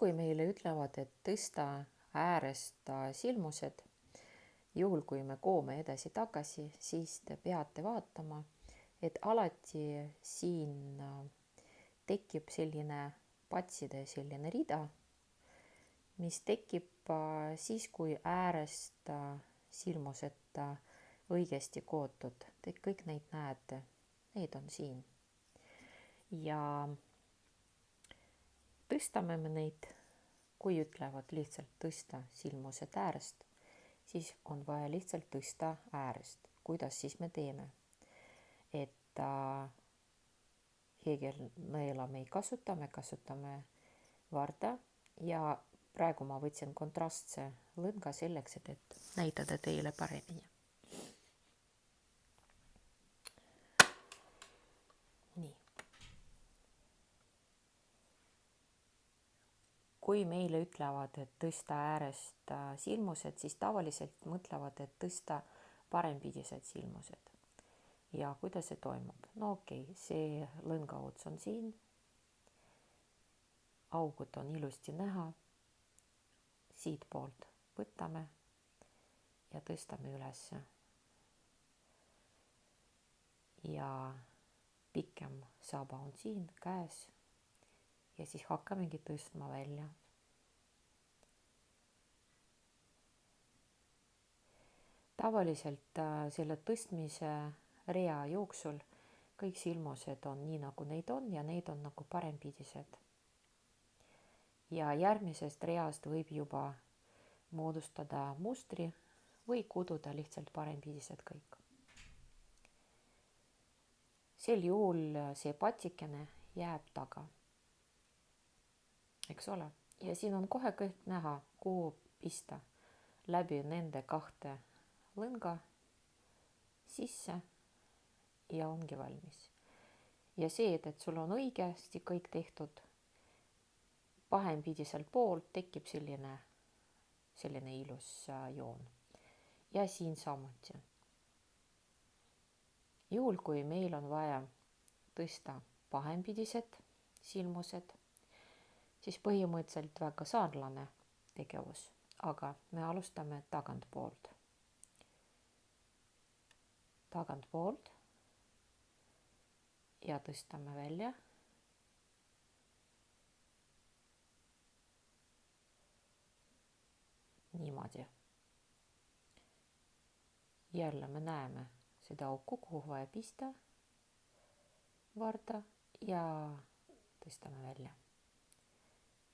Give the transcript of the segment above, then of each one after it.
kui meile ütlevad, et tõsta äärest silmused, juhul kui me koome edasi-tagasi, siis te peate vaatama, et alati siin tekib selline patside selline rida, mis tekib siis, kui äärest silmused õigesti kootud. Te kõik neid näete, need on siin. Ja tõstame me neid, kui ütlevad lihtsalt tõsta silmused äärest, siis on vaja lihtsalt tõsta äärest. Kuidas siis me teeme? Et heegelnõela me ei kasuta, me kasutame varda ja praegu ma võtsin kontrastse lõnga selleks, et näitada teile paremini. Nii. Kui meile ütlevad, et tõsta äärest silmused, siis tavaliselt mõtlevad, et tõsta parempidised silmused. Ja kuidas see toimub? No okei, see lõnga ots on siin. Augud on ilusti näha. Siit poolt võtame ja tõstame üles. Ja pikem saba on siin käes. Ja siis hakkamegi tõstma välja. Tavaliselt selle tõstmise rea jooksul kõik silmused on nii, nagu neid on ja neid on nagu parempidised. Ja järgmisest reast võib juba moodustada mustri või kududa lihtsalt parempidised kõik. Sel juhul see patsikene jääb taga. Eks ole? Ja siin on kohe kõik näha, kuhu pista läbi nende kahte lõnga sisse ja ongi valmis. Ja see, et sul on õigesti kõik tehtud, pahempidiselt poolt tekib selline ilus joon. Ja siin samuti. Juhul, kui meil on vaja tõsta pahempidised silmused, siis põhimõtteliselt väga sarnane tegevus, aga me alustame tagantpoolt. Tagantpoolt ja tõstame välja. Niimoodi. Jälle me näeme seda auku, kuhu vaja pista varda ja tõstame välja.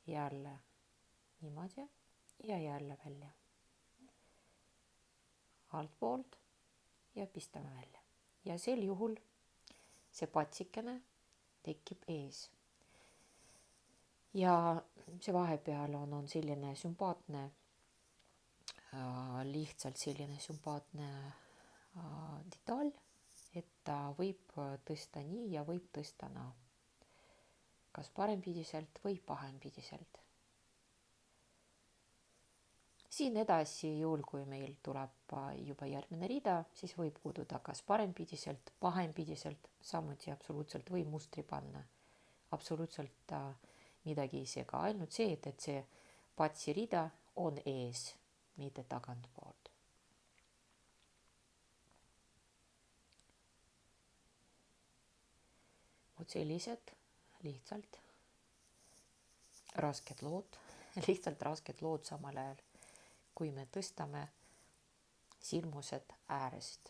Jälle niimoodi ja jälle välja. Altpoolt ja pistame välja. Ja sel juhul see patsikene tekib ees. Ja see vahepeal on selline sümpaatne, lihtsalt selline sümpaatne detaal, et ta võib tõsta nii ja võib tõsta naa. Kas parempidiselt või pahempidiselt. Siin edasi, juhul kui meil tuleb juba järgmine rida, siis võib kududa kas parempidiselt, pahempidiselt, samuti absoluutselt või mustri panna. Absoluutselt midagi ei sega, ainult see, et see patsi rida on ees, mitte tagantpoolt. Vot sellised lihtsalt rasked lood samal ajal, kui me tõstame silmused äärest.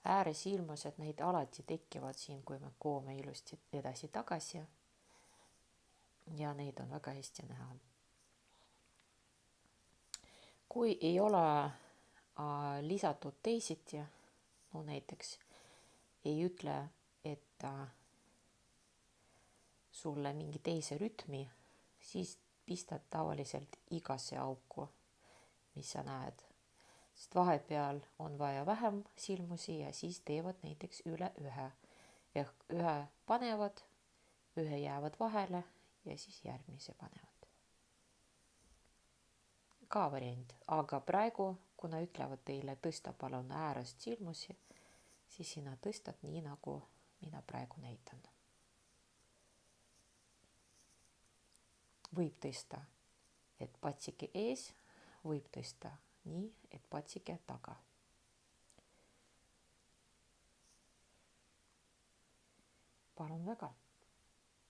Ääresilmused, neid alati tekivad siin, kui me koome ilusti edasi-tagasi ja neid on väga hästi näha. Kui ei ole lisatud teisiti, no näiteks ei ütle, et sulle mingi teise rütmi, siis pistad tavaliselt igasse auku, mis sa näed. Sest vahepeal on vaja vähem silmusi ja siis teevad näiteks üle ühe. Ehk ühe panevad, ühe jäävad vahele ja siis järgmise panevad. Ka variant, aga praegu, kuna ütlevad teile tõsta palun äärest silmusi, siis sina tõstad nii, nagu mina praegu näitan. võib tõsta, et patsike ees, võib tõsta nii, et patsike taga. Palun väga.